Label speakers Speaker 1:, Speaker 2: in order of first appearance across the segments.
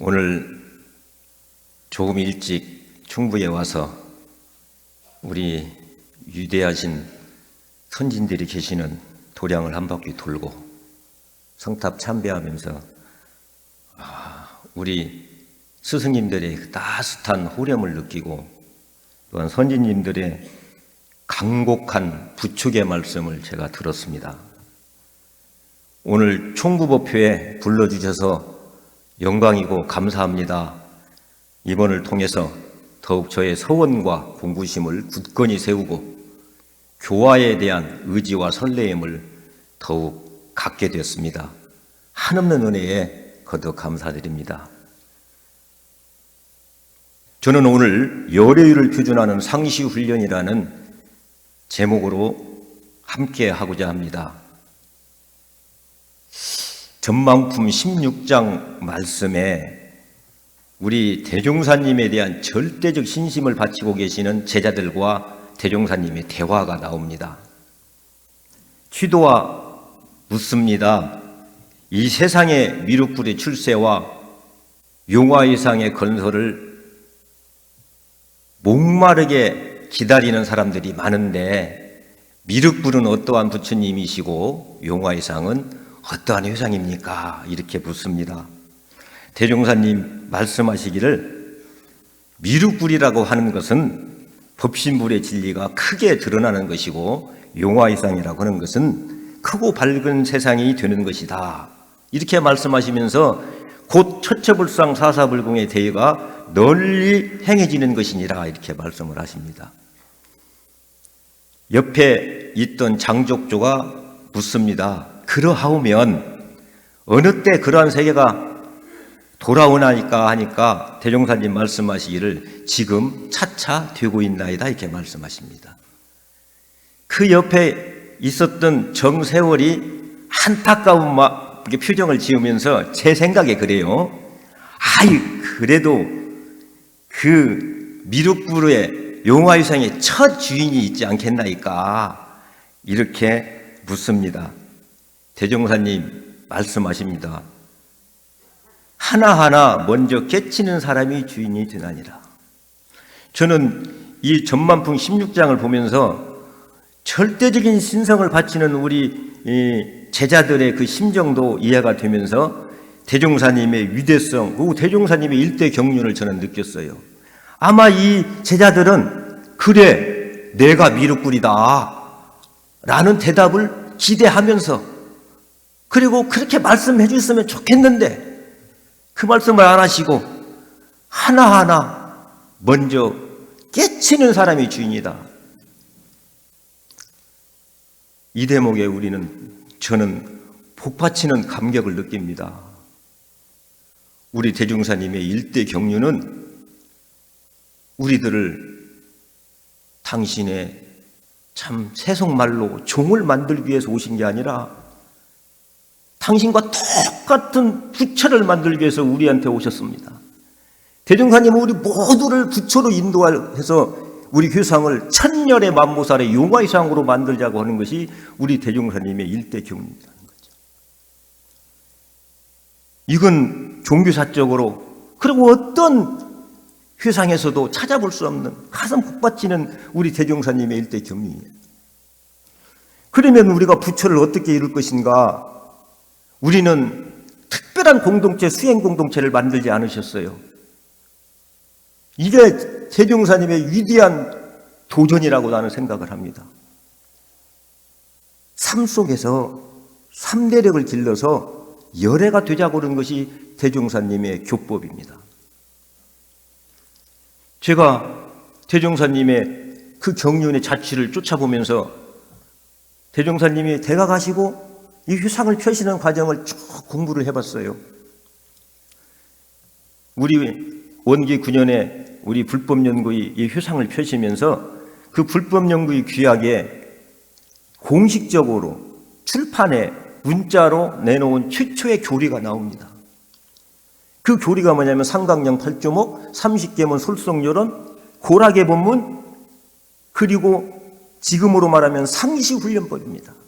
Speaker 1: 오늘 조금 일찍 충북에 와서 우리 위대하신 선진들이 계시는 도량을 한 바퀴 돌고 성탑 참배하면서 우리 스승님들의 따뜻한 호렴을 느끼고 또한 선진님들의 강곡한 부축의 말씀을 제가 들었습니다. 오늘 총구법회에 불러주셔서 영광이고 감사합니다. 이번을 통해서 더욱 저의 서원과 공부심을 굳건히 세우고 교화에 대한 의지와 설레임을 더욱 갖게 되었습니다. 한없는 은혜에 거듭 감사드립니다. 저는 오늘 열애율을 표준하는 상시훈련이라는 제목으로 함께 하고자 합니다. 전망품 16장 말씀에 우리 대종사님에 대한 절대적 신심을 바치고 계시는 제자들과 대종사님의 대화가 나옵니다. 취도와 묻습니다. 이 세상의 미륵불의 출세와 용화의상의 건설을 목마르게 기다리는 사람들이 많은데 미륵불은 어떠한 부처님이시고 용화의상은 어떠한 회상입니까? 이렇게 묻습니다. 대종사님 말씀하시기를 미륵불이라고 하는 것은 법신불의 진리가 크게 드러나는 것이고 용화의상이라고 하는 것은 크고 밝은 세상이 되는 것이다. 이렇게 말씀하시면서 곧 처처불상 사사불공의 대의가 널리 행해지는 것이니라 이렇게 말씀을 하십니다. 옆에 있던 장족조가 묻습니다. 그러하오면 어느 때 그러한 세계가 돌아오나니까 하니까 대종사님 말씀하시기를 지금 차차 되고 있나이다 이렇게 말씀하십니다. 그 옆에 있었던 정세월이 안타까운 표정을 지으면서 제 생각에 그래요. 그래도 그 미륵불의 용화유상의 첫 주인이 있지 않겠나이까 이렇게 묻습니다. 대종사님 말씀하십니다. 하나하나 먼저 깨치는 사람이 주인이 되나니라. 저는 이 전만풍 16장을 보면서 절대적인 신성을 바치는 우리 제자들의 그 심정도 이해가 되면서 대종사님의 위대성 그리고 대종사님의 일대 경륜을 저는 느꼈어요. 아마 이 제자들은 그래 내가 미륵불이다 라는 대답을 기대하면서 그리고 그렇게 말씀해 주셨으면 좋겠는데 그 말씀을 안 하시고 하나하나 먼저 깨치는 사람이 주인이다. 이 대목에 저는 복받치는 감격을 느낍니다. 우리 대종사님의 일대 경륜은 우리들을 당신의 참 세속말로 종을 만들기 위해서 오신 게 아니라 당신과 똑같은 부처를 만들기 위해서 우리한테 오셨습니다. 대종사님은 우리 모두를 부처로 인도해서 우리 교상을 천년의 만보살의 용화의상으로 만들자고 하는 것이 우리 대종사님의 일대 경륜이라는 거죠. 이건 종교사적으로 그리고 어떤 회상에서도 찾아볼 수 없는 가슴 복받치는 우리 대종사님의 일대 경륜이에요. 그러면 우리가 부처를 어떻게 이룰 것인가? 우리는 특별한 공동체, 수행 공동체를 만들지 않으셨어요. 이게 대종사님의 위대한 도전이라고 나는 생각을 합니다. 삶 속에서 3대력을 길러서 열애가 되자고 그런 것이 대종사님의 교법입니다. 제가 대종사님의 그 경륜의 자취를 쫓아보면서 대종사님이 대가 가시고 이 회상을 펴시는 과정을 쭉 공부를 해봤어요. 우리 원기 9년에 우리 불법연구의 이 회상을 펴시면서 그 불법연구의 귀하게 공식적으로 출판에 문자로 내놓은 최초의 교리가 나옵니다. 그 교리가 뭐냐면 상강령 8조목, 30계문 솔성요론, 고락의 본문, 그리고 지금으로 말하면 상시훈련법입니다.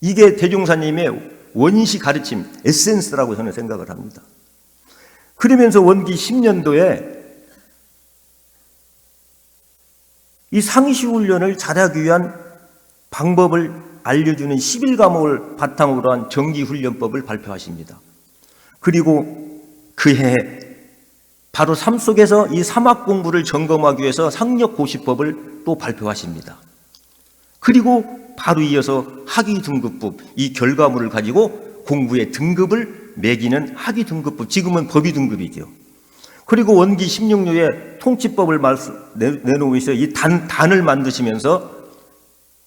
Speaker 1: 이게 대종사님의 원시 가르침, 에센스라고 저는 생각을 합니다. 그러면서 원기 10년도에 이 상시훈련을 잘하기 위한 방법을 알려주는 11과목을 바탕으로 한 정기훈련법을 발표하십니다. 그리고 그해 바로 삶 속에서 이 사막 공부를 점검하기 위해서 상력고시법을 또 발표하십니다. 그리고 바로 이어서 학위등급법, 이 결과물을 가지고 공부의 등급을 매기는 학위등급법, 지금은 법위등급이죠. 그리고 원기 16년에 통치법을 내놓고 있어요. 이 단을 만드시면서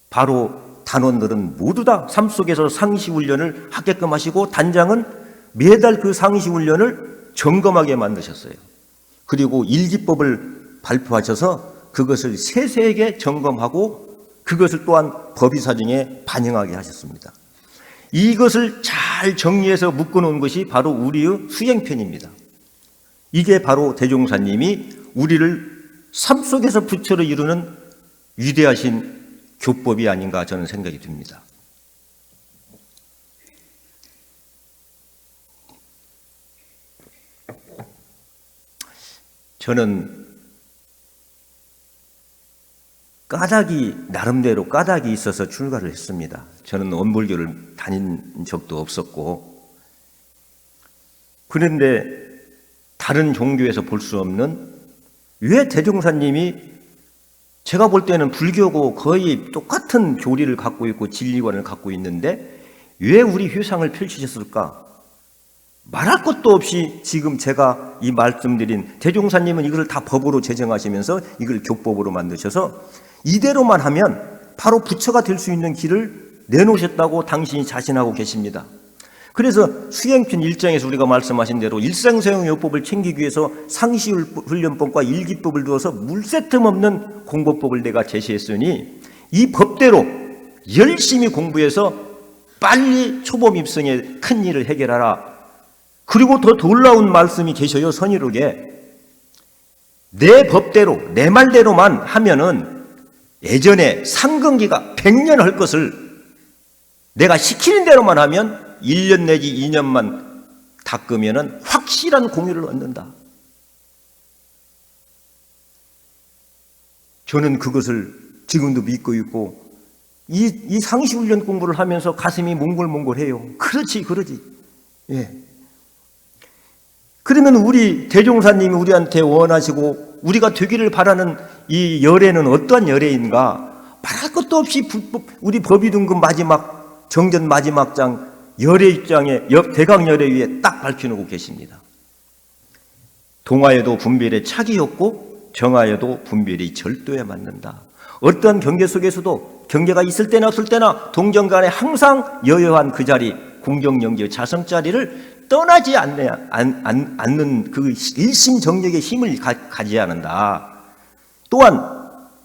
Speaker 1: 바로 단원들은 모두 다 삶 속에서 상시훈련을 하게끔 하시고 단장은 매달 그 상시훈련을 점검하게 만드셨어요. 그리고 일기법을 발표하셔서 그것을 세세하게 점검하고 그것을 또한 법의사정에 반영하게 하셨습니다. 이것을 잘 정리해서 묶어놓은 것이 바로 우리의 수행편입니다. 이게 바로 대종사님이 우리를 삶 속에서 부처를 이루는 위대하신 교법이 아닌가 저는 생각이 듭니다. 저는 나름대로 까닭이 있어서 출가를 했습니다. 저는 원불교를 다닌 적도 없었고, 그런데 다른 종교에서 볼 수 없는, 왜 대종사님이 제가 볼 때는 불교고 거의 똑같은 교리를 갖고 있고 진리관을 갖고 있는데 왜 우리 회상을 펼치셨을까? 말할 것도 없이 지금 제가 이 말씀드린, 대종사님은 이걸 다 법으로 제정하시면서 이걸 교법으로 만드셔서 이대로만 하면 바로 부처가 될 수 있는 길을 내놓으셨다고 당신이 자신하고 계십니다. 그래서 수행편 1장에서 우리가 말씀하신 대로 일상수행요법을 챙기기 위해서 상시훈련법과 일기법을 두어서 물새틈 없는 공부법을 내가 제시했으니 이 법대로 열심히 공부해서 빨리 초범 입성의 큰 일을 해결하라. 그리고 더 놀라운 말씀이 계셔요. 선의록에 내 법대로 내 말대로만 하면은 예전에 상근기가 100년 할 것을 내가 시키는 대로만 하면 1년 내지 2년만 닦으면은 확실한 공유를 얻는다. 저는 그것을 지금도 믿고 있고 이 상시훈련 공부를 하면서 가슴이 몽골몽골해요. 그렇지. 예. 그러면 우리 대종사님이 우리한테 원하시고 우리가 되기를 바라는 이 열애는 어떠한 열애인가? 말할 것도 없이 우리 법위등급 마지막 정전 마지막 장 열애 입장에 대강열애 위에 딱 밝혀놓고 계십니다. 동하에도 분별의 착이 없고 정하에도 분별이 절도에 맞는다. 어떠한 경계 속에서도 경계가 있을 때나 없을 때나 동정 간에 항상 여여한 그 자리, 공정영계 자성 자리를 떠나지 않는 그 일심정력의 힘을 가지야 한다. 또한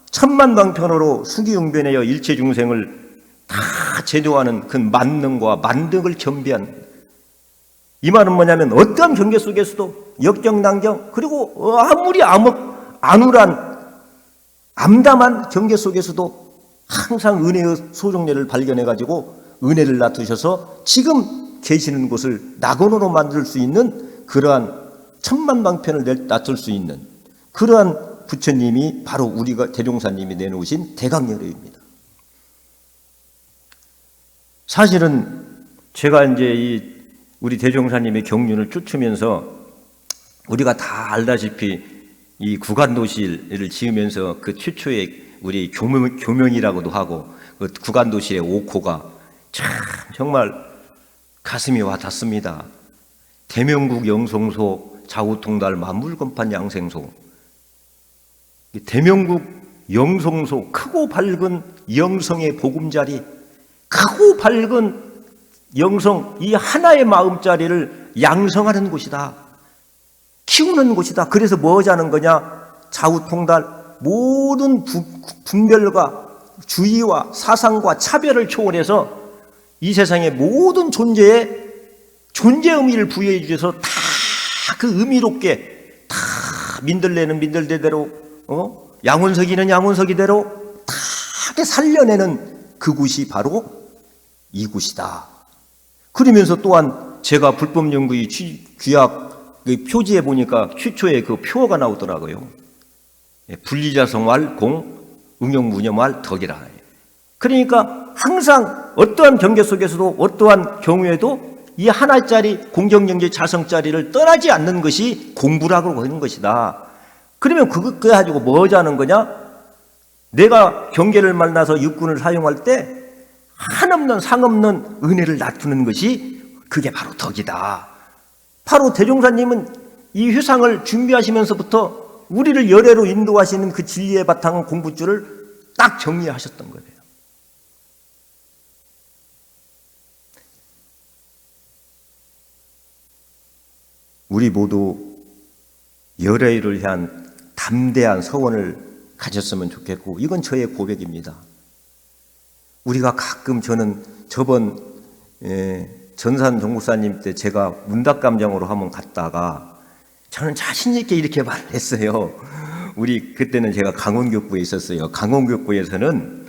Speaker 1: 천만방편으로 수기용변하여 일체 중생을 다 제도하는 그 만능과 만덕을 겸비한, 이 말은 뭐냐면 어떠한 경계 속에서도 역경난경 그리고 아무리 안울한 암담한 경계 속에서도 항상 은혜의 소종례를 발견해가지고 은혜를 놔두셔서 지금 계시는 곳을 낙원으로 만들 수 있는 그러한 천만방편을 놔둘 수 있는 그러한 부처님이 바로 우리가 대종사님이 내놓으신 대강열애입니다. 사실은 제가 이제 우리 대종사님의 경륜을 쫓으면서 우리가 다 알다시피 이 구간도실을 지으면서 그 최초의 우리 교명이라고도 하고 그 구간도실의 5호가 참 정말 가슴이 와 닿습니다. 대명국 영성소 좌우통달 만물건판 양생소. 대명국 영성소, 크고 밝은 영성의 보금자리, 크고 밝은 영성, 이 하나의 마음자리를 양성하는 곳이다. 키우는 곳이다. 그래서 뭐 하자는 거냐? 좌우통달 모든 분별과 주의와 사상과 차별을 초월해서 이 세상의 모든 존재에 존재 의미를 부여해 주셔서 다 그 의미롭게 다 민들레는 민들레대로 양원석이는 양원석이대로 다 살려내는 그곳이 바로 이곳이다. 그러면서 또한 제가 불법연구의 귀학 그 표지에 보니까 휴초에 그 표어가 나오더라고요. 분리자성활 공 응용무념할 덕이라. 그러니까 항상 어떠한 경계 속에서도 어떠한 경우에도 이 하나짜리 공정경제 자성짜리를 떠나지 않는 것이 공부라고 하는 것이다. 그러면 그거 가지고 뭐 하자는 거냐? 내가 경계를 만나서 육군을 사용할 때 한없는 상없는 은혜를 나누는 것이 그게 바로 덕이다. 바로 대종사님은 이 회상을 준비하시면서부터 우리를 열애로 인도하시는 그 진리의 바탕은 공부줄을 딱 정리하셨던 거예요. 우리 모두 열애를 향한 담대한 서원을 가졌으면 좋겠고, 이건 저의 고백입니다. 우리가 가끔 저번 전산 종국사님 때 제가 문답감정으로 한번 갔다가 저는 자신 있게 이렇게 말을 했어요. 그때는 제가 강원교구에 있었어요. 강원교구에서는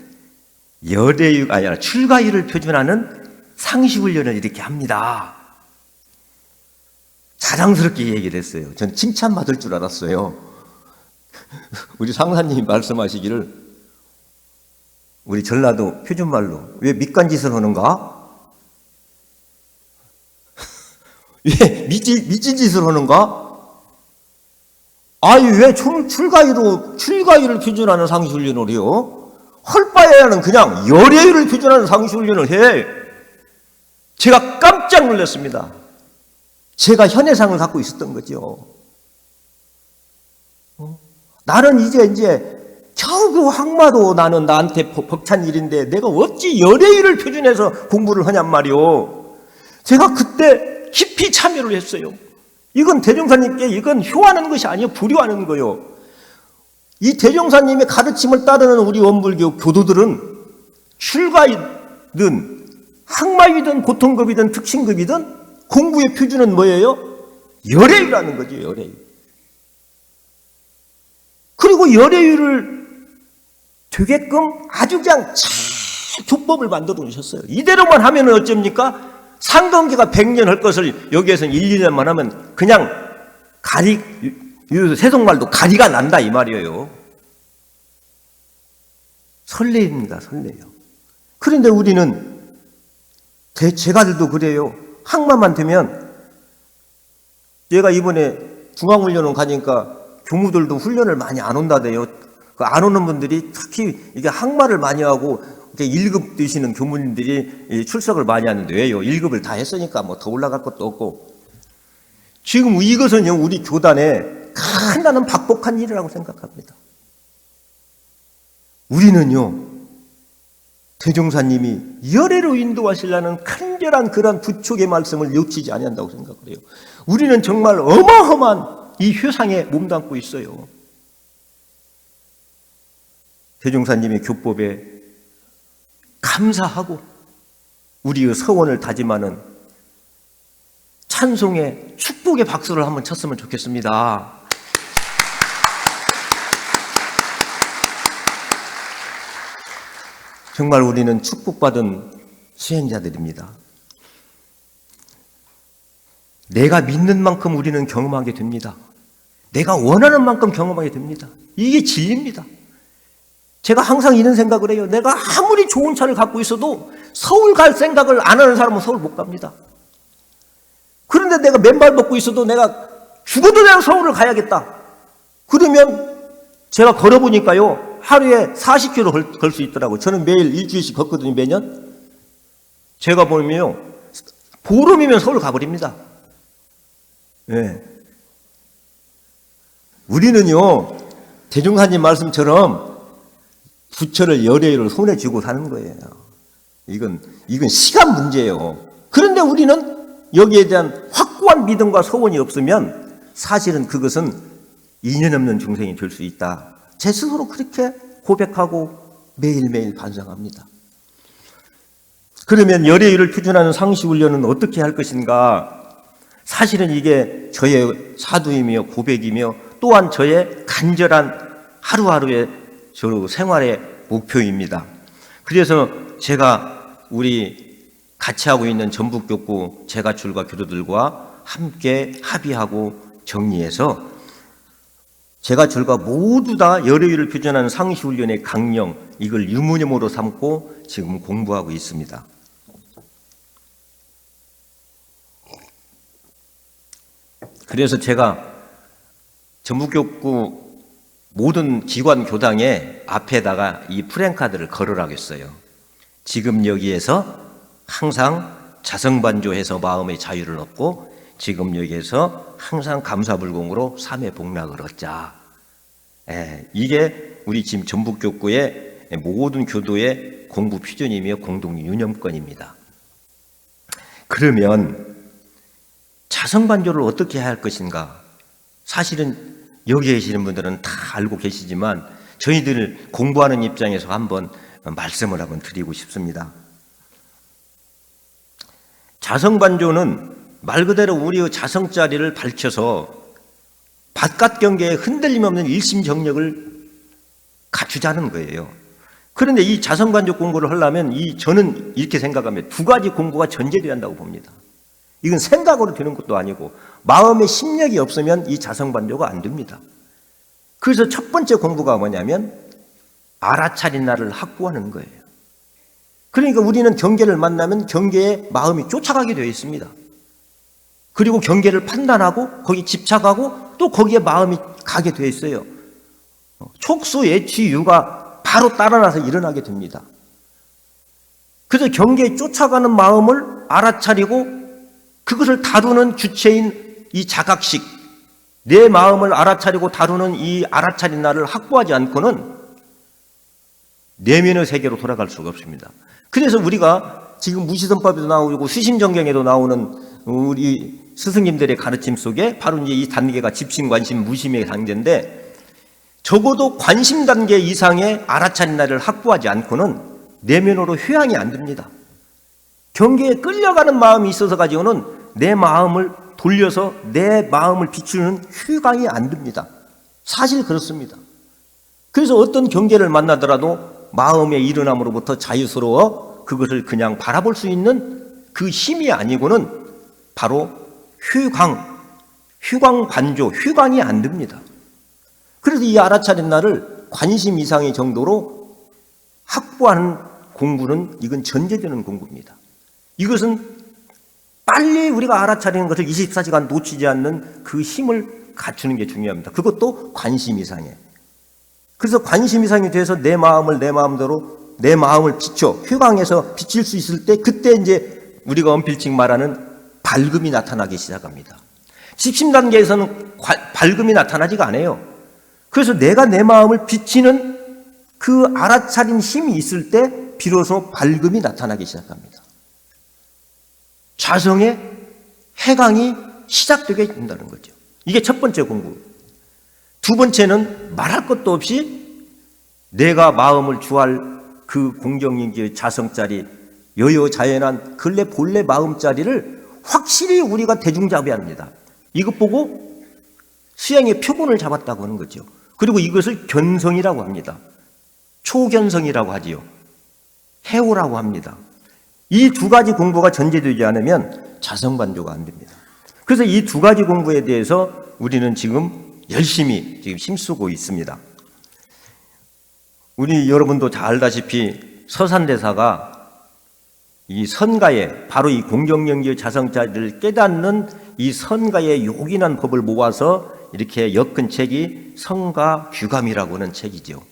Speaker 1: 열애유가 아니라 출가율을 표준하는 상시훈련을 이렇게 합니다. 자랑스럽게 얘기를 했어요. 전 칭찬받을 줄 알았어요. 우리 상사님이 말씀하시기를, 우리 전라도 표준말로 왜 밑간짓을 하는가? 왜 미친 짓을 하는가? 아니 왜 출가율을 표준하는 상시훈련을 해요? 할 바에는 그냥 열애율을 표준하는 상시훈련을 해. 제가 깜짝 놀랐습니다. 제가 현해상을 갖고 있었던 거죠. 나는 이제 겨우 그 항마도 나는 나한테 벅찬 일인데 내가 어찌 열애율을 표준해서 공부를 하냔 말이오. 제가 그때 깊이 참여를 했어요. 이건 대종사님께 이건 효하는 것이 아니에요. 불효하는 거예요. 이 대종사님의 가르침을 따르는 우리 원불교 교도들은 출가이든 항마이든 고통급이든 특신급이든 공부의 표준은 뭐예요? 열애율이라는 거죠. 열애율. 그리고 열애율을 되게끔 아주 그냥 잘 교법을 만들어 놓으셨어요. 이대로만 하면 어쩝니까? 상경계가 100년 할 것을 여기에서는 1, 2년만 하면 그냥 세속말도 가리가 난다 이 말이에요. 설레입니다. 설레요. 그런데 우리는 제가들도 그래요. 항마만 되면, 제가 이번에 중앙훈련원 가니까 교무들도 훈련을 많이 안 온다대요. 안 오는 분들이 특히 이게 항마를 많이 하고 1급 되시는 교무님들이 출석을 많이 하는데 왜요? 1급을 다 했으니까 뭐 더 올라갈 것도 없고. 지금 이것은요, 우리 교단에 간단한 박복한 일이라고 생각합니다. 우리는요, 대종사님이 열애로 인도하시려는 간절한 그런 부촉의 말씀을 놓치지 아니한다고 생각을 해요. 우리는 정말 어마어마한 이 회상에 몸담고 있어요. 대종사님의 교법에 감사하고 우리의 서원을 다짐하는 찬송의 축복의 박수를 한번 쳤으면 좋겠습니다. 정말 우리는 축복받은 수행자들입니다. 내가 믿는 만큼 우리는 경험하게 됩니다. 내가 원하는 만큼 경험하게 됩니다. 이게 진리입니다. 제가 항상 이런 생각을 해요. 내가 아무리 좋은 차를 갖고 있어도 서울 갈 생각을 안 하는 사람은 서울 못 갑니다. 그런데 내가 맨발 벗고 있어도 내가 죽어도 내가 서울을 가야겠다. 그러면 제가 걸어보니까요, 하루에 40km 걸 수 있더라고요. 저는 매일 일주일씩 걷거든요, 매년. 제가 보면요, 보름이면 서울 가버립니다. 네. 우리는요, 대종사님 말씀처럼 부처를 열애를 손에 쥐고 사는 거예요. 이건 시간 문제예요. 그런데 우리는 여기에 대한 확고한 믿음과 소원이 없으면 사실은 그것은 인연 없는 중생이 될 수 있다. 제 스스로 그렇게 고백하고 매일매일 반성합니다. 그러면 열애율을 표준하는 상시훈련은 어떻게 할 것인가? 사실은 이게 저의 사두이며 고백이며 또한 저의 간절한 하루하루의 저 생활의 목표입니다. 그래서 제가 우리 같이 하고 있는 전북교구 제가출가 교도들과 함께 합의하고 정리해서 제가 저가 모두 다 여러위를 표현하는 상시훈련의 강령, 이걸 유무념으로 삼고 지금 공부하고 있습니다. 그래서 제가 전북교구 모든 기관 교당에 앞에다가 이 프랭카드를 걸으라고 했어요. 지금 여기에서 항상 자성반조해서 마음의 자유를 얻고, 지금 여기에서 항상 감사불공으로 삼회 복락을 얻자. 이게 우리 지금 전북교구의 모든 교도의 공부 표준이며 공동 유념권입니다. 그러면 자성반조를 어떻게 해야 할 것인가? 사실은 여기 계시는 분들은 다 알고 계시지만 저희들 공부하는 입장에서 한번 말씀을 한번 드리고 싶습니다. 자성반조는 말 그대로 우리의 자성자리를 밝혀서 바깥 경계에 흔들림 없는 일심정력을 갖추자는 거예요. 그런데 이 자성반조 공부를 하려면 저는 이렇게 생각하면 두 가지 공부가 전제되어야 한다고 봅니다. 이건 생각으로 되는 것도 아니고 마음의 심력이 없으면 이 자성반조가 안 됩니다. 그래서 첫 번째 공부가 뭐냐면 알아차린 나를 확보하는 거예요. 그러니까 우리는 경계를 만나면 경계에 마음이 쫓아가게 되어 있습니다. 그리고 경계를 판단하고 거기 집착하고 또 거기에 마음이 가게 되어 있어요. 촉수, 예취, 유가 바로 따라나서 일어나게 됩니다. 그래서 경계에 쫓아가는 마음을 알아차리고 그것을 다루는 주체인 이 자각식, 내 마음을 알아차리고 다루는 이 알아차린 나를 확보하지 않고는 내면의 세계로 돌아갈 수가 없습니다. 그래서 우리가 지금 무시선법에도 나오고 수심정경에도 나오는 우리 스승님들의 가르침 속에 바로 이제 이 단계가 집심, 관심, 무심의 단계인데, 적어도 관심 단계 이상의 알아차린 나를 확보하지 않고는 내면으로 휴양이 안 됩니다. 경계에 끌려가는 마음이 있어서 가지고는 내 마음을 돌려서 내 마음을 비추는 휴강이 안 됩니다. 사실 그렇습니다. 그래서 어떤 경계를 만나더라도 마음의 일어남으로부터 자유스러워 그것을 그냥 바라볼 수 있는 그 힘이 아니고는 바로 휴광반조, 휴강이 안 됩니다. 그래서 이 알아차린 나를 관심 이상의 정도로 확보하는 공부는 이건 전제되는 공부입니다. 이것은 빨리 우리가 알아차리는 것을 24시간 놓치지 않는 그 힘을 갖추는 게 중요합니다. 그것도 관심 이상에. 그래서 관심 이상이 돼서 내 마음을 내 마음대로 내 마음을 비춰 휴강해서 비칠 수 있을 때, 그때 이제 우리가 언필칭 말하는 밝음이 나타나기 시작합니다. 집심 단계에서는 밝음이 나타나지가 않아요. 그래서 내가 내 마음을 비치는 그 알아차린 힘이 있을 때 비로소 밝음이 나타나기 시작합니다. 자성의 해강이 시작되게 된다는 거죠. 이게 첫 번째 공부. 두 번째는 말할 것도 없이 내가 마음을 주할 그 공정인기의 자성자리, 여여자연한 근래 본래 마음자리를 확실히 우리가 대중잡아야 합니다. 이것 보고 수양의 표본을 잡았다고 하는 거죠. 그리고 이것을 견성이라고 합니다. 초견성이라고 하지요. 해오라고 합니다. 이 두 가지 공부가 전제되지 않으면 자성반조가 안 됩니다. 그래서 이 두 가지 공부에 대해서 우리는 지금 열심히 지금 힘쓰고 있습니다. 우리 여러분도 잘 알다시피 서산대사가 이 선가에 바로 이 공정연기의 자성자리를 깨닫는 이 선가의 요긴한 법을 모아서 이렇게 엮은 책이 성가규감이라고 하는 책이죠.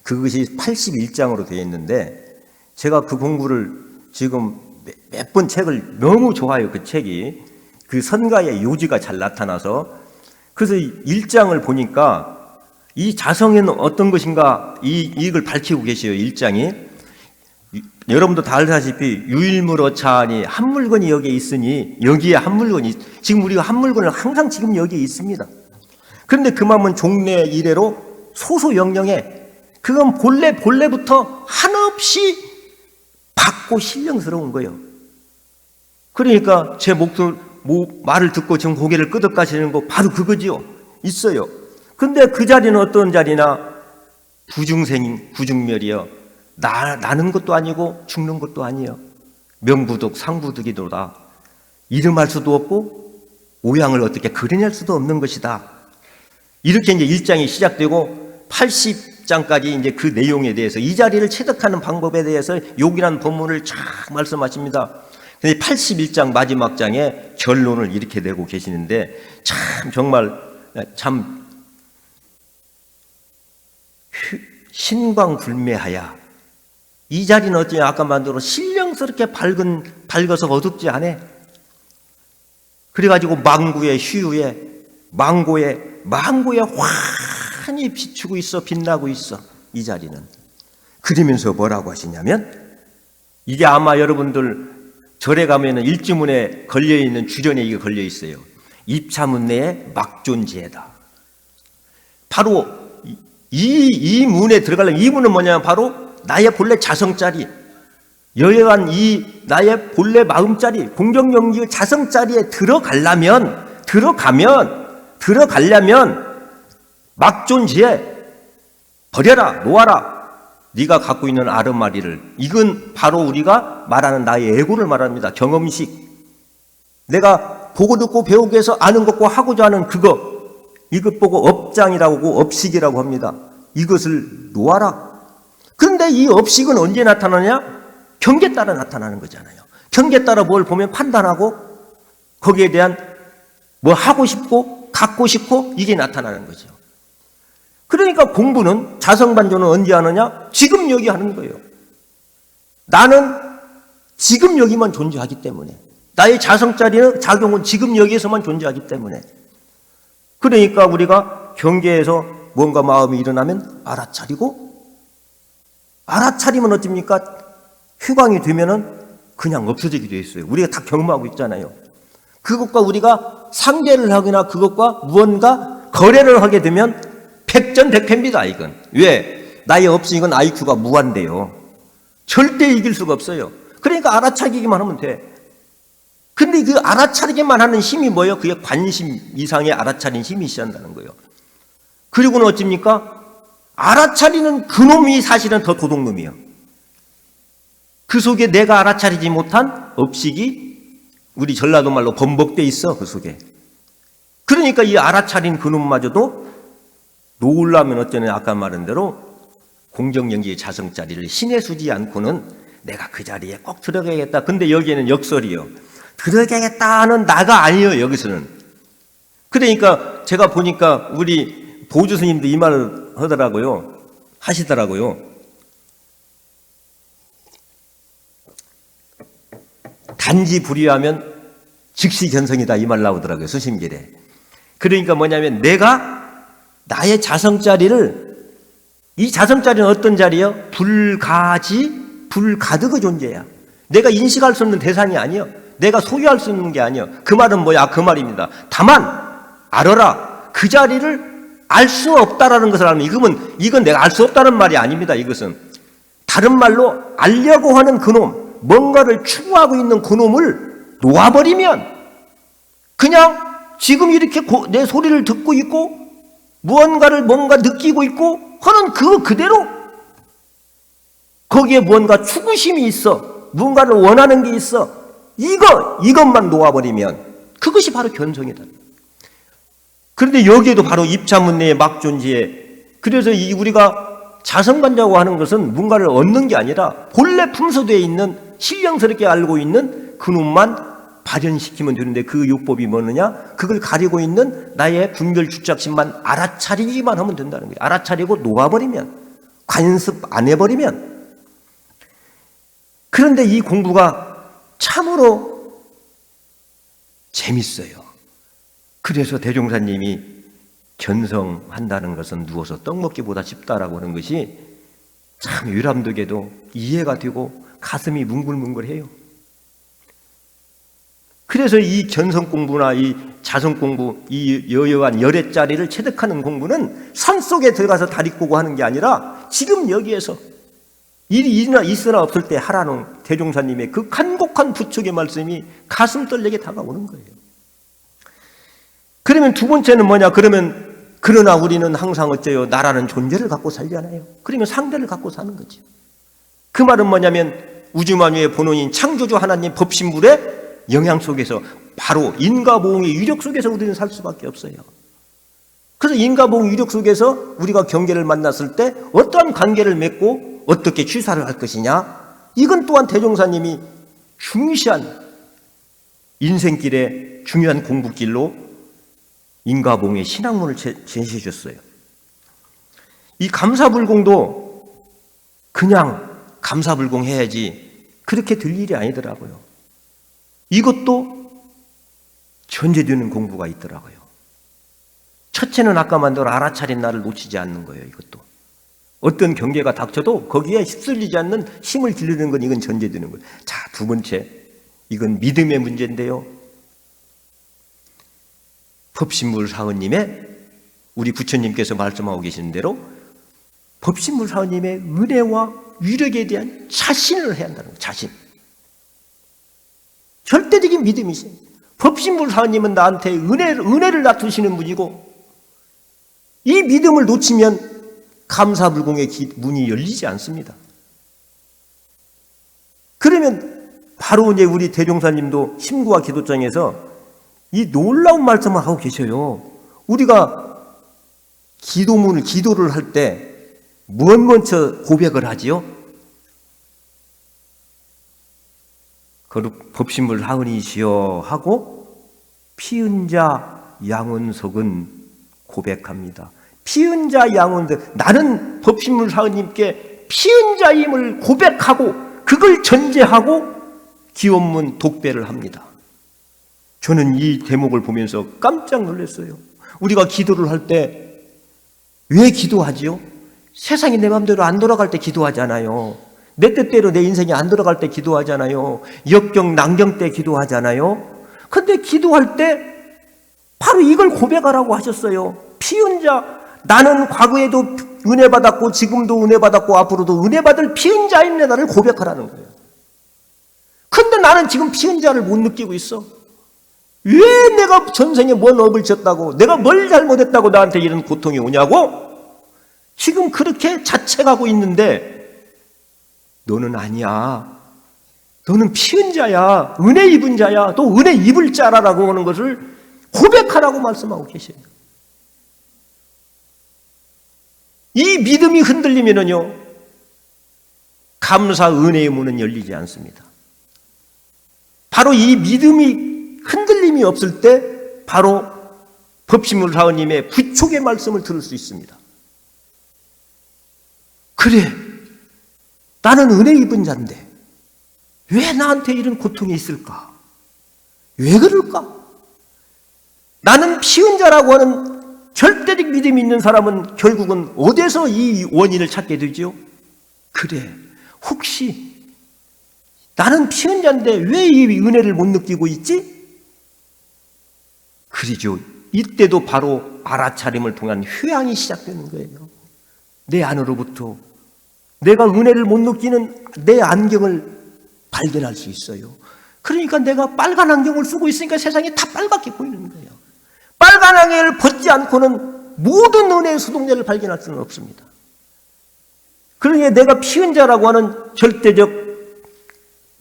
Speaker 1: 그것이 81장으로 되어 있는데 제가 그 공부를 지금 몇 번 책을 너무 좋아요. 그 책이 그 선가의 요지가 잘 나타나서, 그래서 1장을 보니까 이 자성에는 어떤 것인가 이걸 밝히고 계셔요. 1장이 여러분도 다 알다시피 유일물어차하니 한 물건이 여기에 있으니, 여기에 한 물건이, 지금 우리가 한 물건을 항상 지금 여기에 있습니다. 그런데 그 마음은 종래 이래로 소소영령해, 그건 본래부터 한없이 받고 신령스러운 거예요. 그러니까 제 말을 듣고 지금 고개를 끄덕까시는 거 바로 그거지요. 있어요. 근데 그 자리는 어떤 자리나 부중멸이요. 나는 것도 아니고 죽는 것도 아니에요. 명부득 상부득이도다. 이름할 수도 없고 오양을 어떻게 그려낼 수도 없는 것이다. 이렇게 이제 1장이 시작되고 80장까지 이제 그 내용에 대해서 이 자리를 체득하는 방법에 대해서 요긴한 본문을 쫙 말씀하십니다. 근데 81장 마지막 장에 결론을 이렇게 내고 계시는데 참 정말 참 신광불매하야. 이 자리는 어쩌냐 아까 말대로 신령스럽게 밝아서 어둡지 않아. 그래가지고 망구의 휴유에 망고에 환히 비추고 있어. 빛나고 있어. 이 자리는. 그러면서 뭐라고 하시냐면 이게 아마 여러분들 절에 가면은 일지문에 걸려있는 주전에 이게 걸려있어요. 입차문 내에 막존지혜다. 바로 이 문에 들어가려면 이 문은 뭐냐면 바로 나의 본래 자성자리, 여여한 이 나의 본래 마음자리, 공정영지 자성자리에 들어가려면 막존지혜 버려라, 놓아라. 네가 갖고 있는 아르마리를. 이건 바로 우리가 말하는 나의 에고를 말합니다. 경험식. 내가 보고 듣고 배우기 위해서 아는 것과 하고자 하는 그거. 이것 보고 업장이라고 하고 업식이라고 합니다. 이것을 놓아라. 그런데 이 업식은 언제 나타나냐? 경계에 따라 나타나는 거잖아요. 경계에 따라 뭘 보면 판단하고 거기에 대한 뭐 하고 싶고 갖고 싶고 이게 나타나는 거죠. 그러니까 공부는 자성반조는 언제 하느냐? 지금 여기 하는 거예요. 나는 지금 여기만 존재하기 때문에 나의 자성자리는 작용은 지금 여기에서만 존재하기 때문에 그러니까 우리가 경계에서 뭔가 마음이 일어나면 알아차리면 어떻습니까? 휴광이 되면은 그냥 없어지게 돼 있어요. 우리가 다 경험하고 있잖아요. 그것과 우리가 상대를 하거나 그것과 무언가 거래를 하게 되면 백전백패입니다. 이건. 왜? 나의 업신이건 IQ가 무한대요. 절대 이길 수가 없어요. 그러니까 알아차리기만 하면 돼. 근데 그 알아차리기만 하는 힘이 뭐예요? 그게 관심 이상의 알아차린 힘이 있어야한다는 거예요. 그리고는 어찌입니까? 알아차리는 그놈이 사실은 더 도둑놈이에요. 그 속에 내가 알아차리지 못한 업식이 우리 전라도 말로 범벅돼 있어. 그 속에. 그러니까 이 알아차린 그놈마저도 놓으려면 어쩌냐 아까 말한 대로 공정영지의 자성자리를 신에 수지 않고는 내가 그 자리에 꼭 들어가야겠다. 근데 여기에는 역설이요. 들어가야겠다는 나가 아니에요. 여기서는. 그러니까 제가 보니까 우리 보주 스님도 이 말을 하시더라고요. 단지 불의하면 즉시 견성이다. 이 말 나오더라고요. 수심길에. 그러니까 뭐냐면 내가 나의 자성자리를 이 자성자리는 어떤 자리예요? 불가득의 존재야. 내가 인식할 수 없는 대상이 아니에요. 내가 소유할 수 있는 게 아니에요. 그 말은 뭐야? 그 말입니다. 다만 알아라. 그 자리를 알 수 없다라는 것을 알면 이건 내가 알 수 없다는 말이 아닙니다. 이것은 다른 말로 알려고 하는 그놈, 뭔가를 추구하고 있는 그놈을 놓아버리면 그냥 지금 이렇게 내 소리를 듣고 있고 뭔가 느끼고 있고 하는 그거 그대로 거기에 뭔가 추구심이 있어. 뭔가를 원하는 게 있어. 이것만 놓아버리면 그것이 바로 견성이다. 그런데 여기에도 바로 입자문내의 막존지에 그래서 우리가 자성반자고 하는 것은 뭔가를 얻는 게 아니라 본래 품소되어 있는 신령스럽게 알고 있는 그놈만 발현시키면 되는데 그 요법이 뭐느냐? 그걸 가리고 있는 나의 분별 주착심만 알아차리기만 하면 된다는 거예요. 알아차리고 놓아버리면 관습 안 해버리면. 그런데 이 공부가 참으로 재밌어요. 그래서 대종사님이 견성한다는 것은 누워서 떡 먹기보다 쉽다라고 하는 것이 참 유람독에도 이해가 되고 가슴이 뭉글뭉글해요. 그래서 이 견성 공부나 이 자성 공부, 이 여여한 열의 자리를 체득하는 공부는 산속에 들어가서 다리 꼬고 하는 게 아니라 지금 여기에서 일이 있으나 없을 때 하라는 대종사님의 그 간곡한 부축의 말씀이 가슴 떨리게 다가오는 거예요. 그러면 두 번째는 뭐냐? 그러나 우리는 항상 어째요? 나라는 존재를 갖고 살잖아요. 그러면 상대를 갖고 사는 거죠. 그 말은 뭐냐면 우주만유의 본원인 창조주 하나님 법신불의 영향 속에서 바로 인과보응의 유력 속에서 우리는 살 수밖에 없어요. 그래서 인과보응 유력 속에서 우리가 경계를 만났을 때 어떠한 관계를 맺고 어떻게 취사를 할 것이냐, 이건 또한 대종사님이 중시한 인생길의 중요한 공부길로 인과보응의 신학문을 제시해 줬어요. 이 감사불공도 그냥 감사불공 해야지 그렇게 될 일이 아니더라고요. 이것도 전제되는 공부가 있더라고요. 첫째는 아까 만든 알아차린 나를 놓치지 않는 거예요. 이것도 어떤 경계가 닥쳐도 거기에 휩쓸리지 않는 힘을 기르는 건 이건 전제되는 거예요. 자, 두 번째, 이건 믿음의 문제인데요. 법신물 사원님의, 우리 부처님께서 말씀하고 계시는 대로 법신물 사원님의 은혜와 위력에 대한 자신을 해야 한다는 거예요. 자신. 절대적인 믿음이세요. 법신물 사원님은 나한테 은혜를 나타주시는 분이고, 이 믿음을 놓치면 감사불공의 문이 열리지 않습니다. 그러면 바로 이제 우리 대종사님도 심구와 기도장에서 이 놀라운 말씀을 하고 계셔요. 우리가 기도를 할 때 무엇 먼저 고백을 하지요? 법신물 하은이시여 하고 피은 자 양은석은 고백합니다. 피은 자 양은석, 나는 법신물 사은님께 피은 자임을 고백하고 그걸 전제하고 기원문 독배를 합니다. 저는 이 대목을 보면서 깜짝 놀랐어요. 우리가 기도를 할 때 왜 기도하지요? 세상이 내 마음대로 안 돌아갈 때 기도하잖아요. 내 뜻대로 내 인생이 안 돌아갈 때 기도하잖아요. 역경, 난경 때 기도하잖아요. 근데 기도할 때 바로 이걸 고백하라고 하셨어요. 피은 자, 나는 과거에도 은혜 받았고 지금도 은혜 받았고 앞으로도 은혜 받을 피은 자인 나를 고백하라는 거예요. 근데 나는 지금 피은 자를 못 느끼고 있어. 왜 내가 전생에 뭔 업을 졌다고, 내가 뭘 잘못했다고 나한테 이런 고통이 오냐고? 지금 그렇게 자책하고 있는데 너는 아니야. 너는 피은 자야. 은혜 입은 자야. 또 은혜 입을 자라라고 하는 것을 고백하라고 말씀하고 계셔요. 이 믿음이 흔들리면요, 감사 은혜의 문은 열리지 않습니다. 바로 이 믿음이 흔들림이 없을 때 바로 법신물 사원님의 부촉의 말씀을 들을 수 있습니다. 그래, 나는 은혜 입은 자인데 왜 나한테 이런 고통이 있을까? 왜 그럴까? 나는 피은 자라고 하는 절대적 믿음이 있는 사람은 결국은 어디서 이 원인을 찾게 되죠? 그래, 혹시 나는 피은 자인데 왜 이 은혜를 못 느끼고 있지? 그러죠. 이때도 바로 알아차림을 통한 휴양이 시작되는 거예요. 내 안으로부터 내가 은혜를 못 느끼는 내 안경을 발견할 수 있어요. 그러니까 내가 빨간 안경을 쓰고 있으니까 세상이 다 빨갛게 보이는 거예요. 빨간 안경을 벗지 않고는 모든 은혜의 수동자를 발견할 수는 없습니다. 그러니 내가 피은 자라고 하는 절대적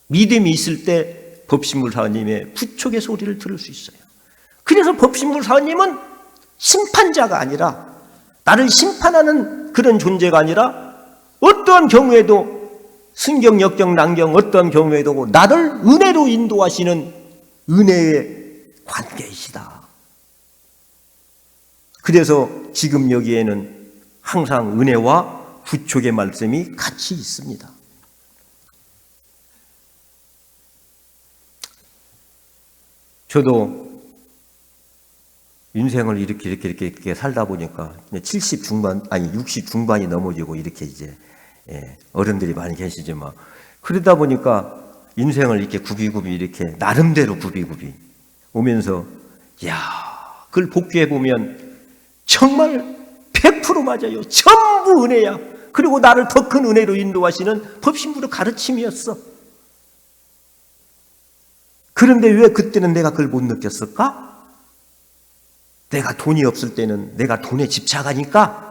Speaker 1: 믿음이 있을 때 법신물 사원님의 부촉의 소리를 들을 수 있어요. 그래서 법신물 사원님은 심판자가 아니라, 나를 심판하는 그런 존재가 아니라, 어떠한 경우에도 승경, 역경, 난경 어떠한 경우에도 나를 은혜로 인도하시는 은혜의 관계이시다. 그래서 지금 여기에는 항상 은혜와 부촉의 말씀이 같이 있습니다. 저도 인생을 이렇게 살다 보니까 70 중반, 아니 60 중반이 넘어지고 이렇게 이제 어른들이 많이 계시지만, 그러다 보니까 인생을 이렇게 굽이굽이 이렇게 나름대로 굽이굽이 오면서, 야, 그걸 복귀해 보면 정말 100% 맞아요. 전부 은혜야. 그리고 나를 더 큰 은혜로 인도하시는 법신물의 가르침이었어. 그런데 왜 그때는 내가 그걸 못 느꼈을까? 내가 돈이 없을 때는 내가 돈에 집착하니까.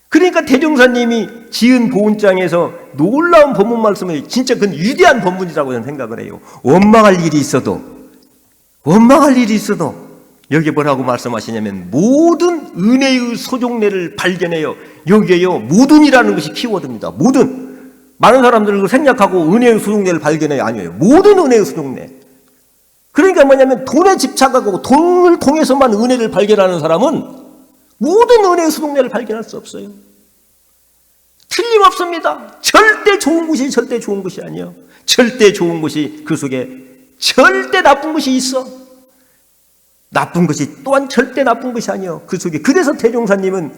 Speaker 1: 그러니까 대종사님이 지은 보훈장에서 놀라운 법문 말씀을, 진짜 그건 위대한 법문이라고 저는 생각을 해요. 원망할 일이 있어도 원망할 일이 있어도 여기 뭐라고 말씀하시냐면 모든 은혜의 소종례를 발견해요. 여기에요, 모든이라는 것이 키워드입니다. 모든. 많은 사람들을 생략하고 은혜의 소종례를 발견해요. 아니에요. 모든 은혜의 소종례. 그러니까 뭐냐면 돈에 집착하고 돈을 통해서만 은혜를 발견하는 사람은 모든 은혜의 소종례를 발견할 수 없어요. 틀림없습니다. 절대 좋은 것이 절대 좋은 것이 아니에요. 절대 좋은 것이 그 속에 절대 나쁜 것이 있어. 나쁜 것이 또한 절대 나쁜 것이 아니에요. 그 속에. 그래서 대종사님은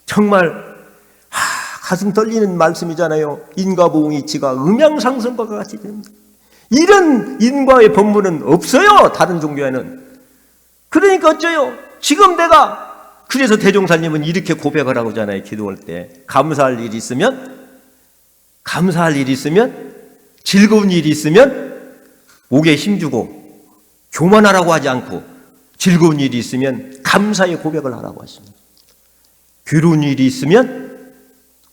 Speaker 1: 정말 가슴 떨리는 말씀이잖아요. 인과보응이치가 음양상승과 같이 됩니다. 이런 인과의 법문은 없어요, 다른 종교에는. 그러니까 어째요? 지금 내가, 그래서 대종사님은 이렇게 고백을 하고 잖아요. 기도할 때 감사할 일이 있으면, 즐거운 일이 있으면 목에 힘주고 교만하라고 하지 않고, 즐거운 일이 있으면 감사의 고백을 하라고 하십니다. 괴로운 일이 있으면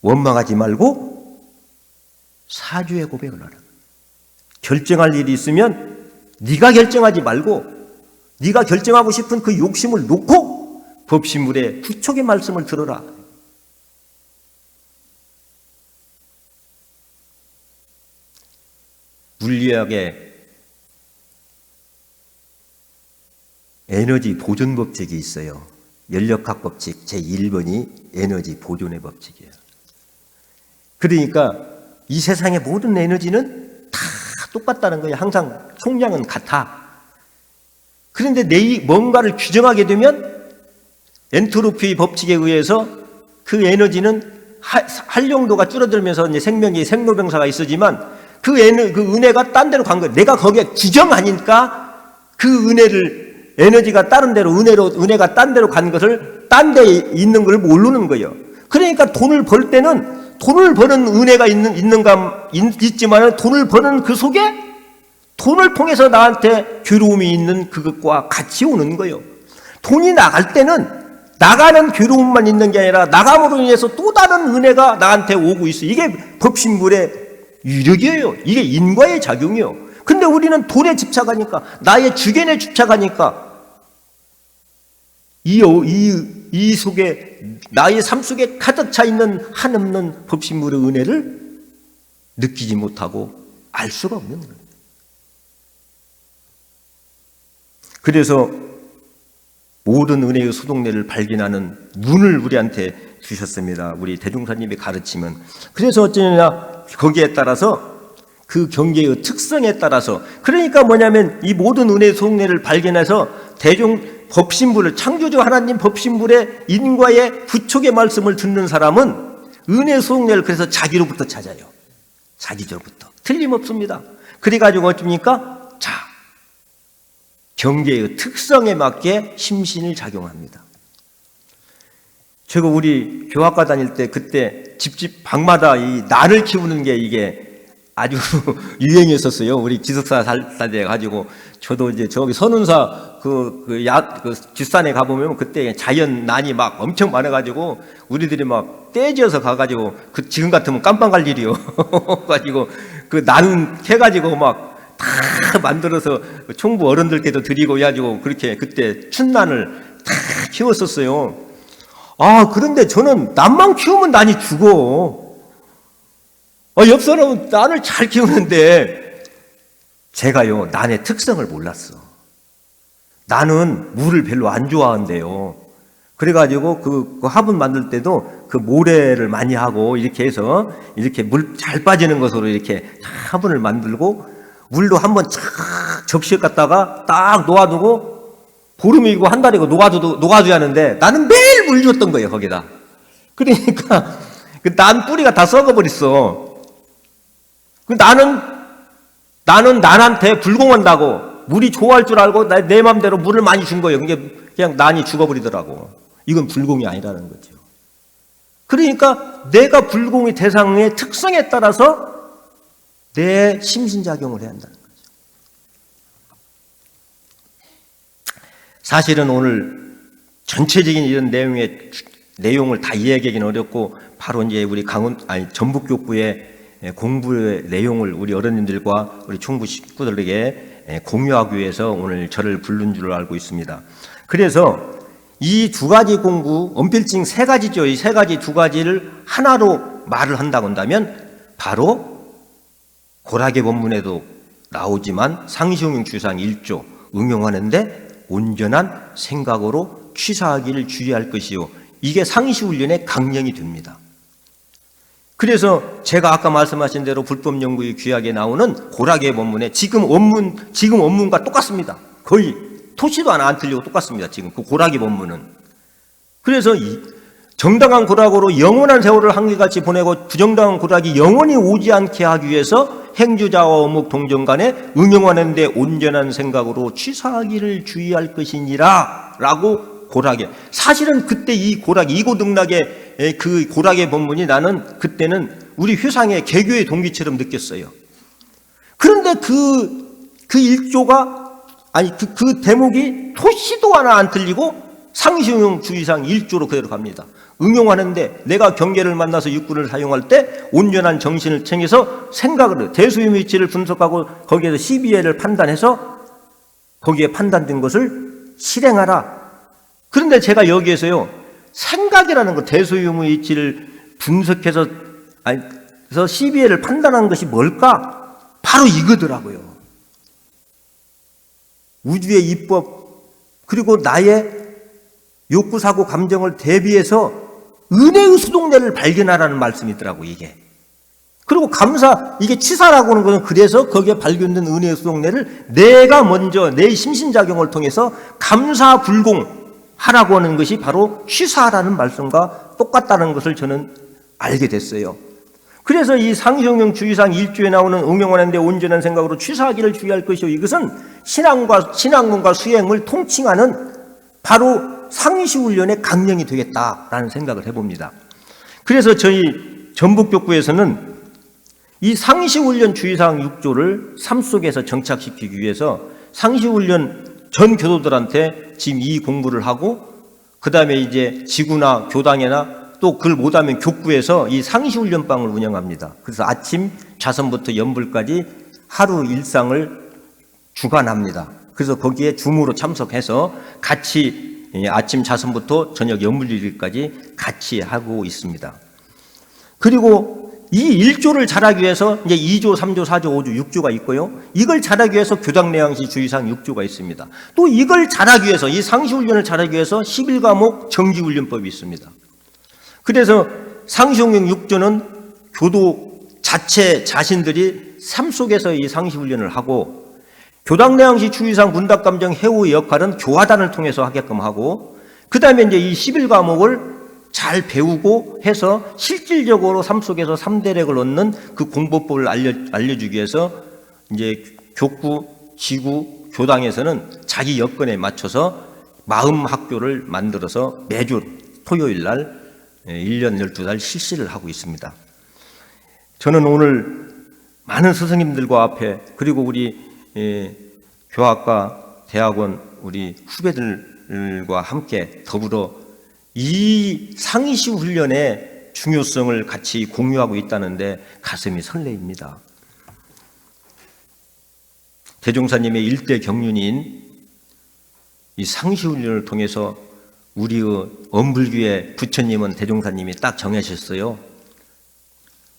Speaker 1: 원망하지 말고 사죄의 고백을 하라. 결정할 일이 있으면 네가 결정하지 말고 네가 결정하고 싶은 그 욕심을 놓고 법신물의 구촉의 말씀을 들어라. 물리학의 에너지 보존 법칙이 있어요. 연력학 법칙 제1번이 에너지 보존의 법칙이에요. 그러니까 이 세상의 모든 에너지는 다 똑같다는 거예요. 항상 총량은 같아. 그런데 뭔가를 규정하게 되면 엔트로피 법칙에 의해서 그 에너지는 활용도가 줄어들면서 이제 생로병사가 있어지만 그 은혜가 딴 데로 간 거예요. 내가 거기에 규정하니까 그 에너지가 다른 데로, 은혜가 딴 데로 간 것을, 딴 데에 있는 걸 모르는 거예요. 그러니까 돈을 벌 때는 돈을 버는 은혜가 있지만 돈을 버는 그 속에 돈을 통해서 나한테 괴로움이 있는 그것과 같이 오는 거예요. 돈이 나갈 때는 나가는 괴로움만 있는 게 아니라 나감으로 인해서 또 다른 은혜가 나한테 오고 있어요. 이게 법신물의 유력이에요. 이게 인과의 작용이에요. 근데 우리는 돈에 집착하니까, 나의 주견에 집착하니까 이 속에, 나의 삶 속에 가득 차 있는 한없는 법신물의 은혜를 느끼지 못하고 알 수가 없는 거예요. 그래서 모든 은혜의 소동례를 발견하는 눈을 우리한테 주셨습니다. 우리 대종사님의 가르침은. 그래서 어쩌냐, 거기에 따라서 그 경계의 특성에 따라서, 그러니까 뭐냐면 이 모든 은혜의 소동례를 발견해서 법신불을, 창조주 하나님 법신불의 인과의 부촉의 말씀을 듣는 사람은 은혜 소동례를 그래서 자기로부터 찾아요. 자기로부터. 틀림없습니다. 그래가지고 어쩌니까 경계의 특성에 맞게 심신을 작용합니다. 제가 우리 교학과 다닐 때 그때 집집 방마다 이 나를 키우는 게 이게 아주 유행이었었어요. 우리 기숙사 살 때 가지고 저도 이제 저기 선운사 그 뒷산에 가보면 그때 자연 난이 막 엄청 많아가지고 우리들이 막 떼지어서 가가지고 지금 같으면 깜빵 갈 일이요. 가지고 그 난 캐가지고 막 다 만들어서 총부 어른들께도 드리고 해가지고 그렇게 그때 춘난을 다 키웠었어요. 그런데 저는 난만 키우면 난이 죽어. 옆 사람은 난을 잘 키우는데 제가요, 난의 특성을 몰랐어. 나는 물을 별로 안 좋아한대요. 그래가지고 그 화분 만들 때도 그 모래를 많이 하고 이렇게 해서 이렇게 물 잘 빠지는 것으로 이렇게 화분을 만들고 물도 한번 쫙 접시에 갖다가 딱 놓아두고 보름이고 한 달이고 녹아줘야 하는데 나는 매일 물 줬던 거예요, 거기다. 그러니까 그 난 뿌리가 다 썩어버렸어. 나는 난한테 불공한다고 물이 좋아할 줄 알고 내 맘대로 물을 많이 준 거예요. 그냥 난이 죽어버리더라고. 이건 불공이 아니라는 거죠. 그러니까 내가 불공의 대상의 특성에 따라서 내 심신작용을 해야 한다는 거죠. 사실은 오늘 전체적인 이런 내용을 다 이야기하기는 어렵고 바로 이제 우리 전북교구의 공부의 내용을 우리 어른님들과 우리 충북 식구들에게 공유하기 위해서 오늘 저를 부른 줄 알고 있습니다. 그래서 이 두 가지 공부, 언필증 세 가지죠. 이 세 가지 두 가지를 하나로 말을 한다고 한다면 바로 고락의 본문에도 나오지만 상시홍용 주의사항 1조 응용하는데 온전한 생각으로 취사하기를 주의할 것이요. 이게 상시훈련의 강령이 됩니다. 그래서 제가 아까 말씀하신 대로 불법연구의 규약에 나오는 고락의 본문에 지금 원문과 똑같습니다. 거의 토시도 하나 안 틀리고 똑같습니다. 지금 그 고락의 본문은. 그래서 이 정당한 고락으로 영원한 세월을 한결같이 보내고 부정당한 고락이 영원히 오지 않게 하기 위해서 행주자와 어묵 동정 간에 응용하는데 온전한 생각으로 취사하기를 주의할 것이니라 라고 고락에, 사실은 그때 이 고락, 이고등락의 그 고락의 본문이 나는 그때는 우리 회상의 개교의 동기처럼 느꼈어요. 그런데 그 일조가, 아니 그 대목이 토시도 하나 안 틀리고 상시응용 주의사항 1조로 그대로 갑니다. 응용하는데 내가 경계를 만나서 육군을 사용할 때 온전한 정신을 챙겨서 생각을, 대수의 위치를 분석하고 거기에서 시비애를 판단해서 거기에 판단된 것을 실행하라. 그런데 제가 여기에서요, 생각이라는 것, 대소유무의 이치를 분석해서, 그래서 시비애를 판단하는 것이 뭘까? 바로 이거더라고요. 우주의 입법, 그리고 나의 욕구, 사고, 감정을 대비해서 은혜의 수동내를 발견하라는 말씀이더라고요, 이게. 그리고 이게 치사라고 하는 것은 그래서 거기에 발견된 은혜의 수동내를 내가 먼저 내 심신작용을 통해서 감사불공, 하라고 하는 것이 바로 취사라는 말씀과 똑같다는 것을 저는 알게 됐어요. 그래서 이 상시홍용 주의사항 1조에 나오는 응용하는데 온전한 생각으로 취사하기를 주의할 것이요. 이것은 신학문과 수행을 통칭하는 바로 상시훈련의 강령이 되겠다라는 생각을 해봅니다. 그래서 저희 전북교구에서는 이 상시훈련 주의사항 6조를 삶 속에서 정착시키기 위해서 상시훈련 전 교도들한테 지금 이 공부를 하고, 그 다음에 이제 지구나 교당이나 또 그걸 못하면 교구에서 이 상시훈련방을 운영합니다. 그래서 아침 좌선부터 연불까지 하루 일상을 주관합니다. 그래서 거기에 줌으로 참석해서 같이 아침 좌선부터 저녁 연불일까지 같이 하고 있습니다. 그리고 이 1조를 잘하기 위해서 이제 2조, 3조, 4조, 5조, 6조가 있고요. 이걸 잘하기 위해서 교당내양시 주의사항 6조가 있습니다. 또 이걸 잘하기 위해서, 이 상시훈련을 잘하기 위해서 11과목 정기훈련법이 있습니다. 그래서 상시홍용 6조는 교도 자신들이 삶 속에서 이 상시훈련을 하고, 교당내양시 주의사항 문답감정 해오의 역할은 교화단을 통해서 하게끔 하고, 그 다음에 이제 이 11과목을 잘 배우고 해서 실질적으로 삶 속에서 3대력을 얻는 그 공부법을 알려주기 위해서 이제 교구, 지구, 교당에서는 자기 여건에 맞춰서 마음 학교를 만들어서 매주 토요일 날 1년 12달 실시를 하고 있습니다. 저는 오늘 많은 스승님들과 앞에, 그리고 우리 교학과 대학원 우리 후배들과 함께 더불어 이 상시 훈련의 중요성을 같이 공유하고 있다는데 가슴이 설레입니다. 대종사님의 일대 경륜인 이 상시 훈련을 통해서 우리의 엄불교의 부처님은 대종사님이 딱 정하셨어요.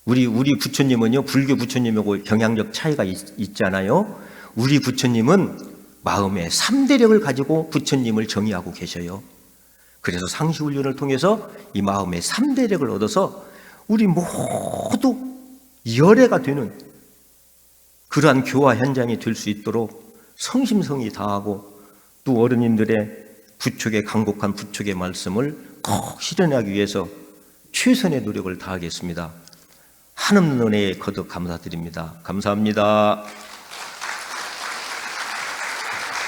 Speaker 1: 우리 부처님은요, 불교 부처님하고 경향적 차이가 있잖아요. 우리 부처님은 마음의 3대력을 가지고 부처님을 정의하고 계셔요. 그래서 상시훈련을 통해서 이 마음의 3대력을 얻어서 우리 모두 열애가 되는 그러한 교화 현장이 될 수 있도록 성심성의 다하고, 또 어른님들의 부축의 강곡한 부축의 말씀을 꼭 실현하기 위해서 최선의 노력을 다하겠습니다. 한없는 은혜에 거듭 감사드립니다. 감사합니다.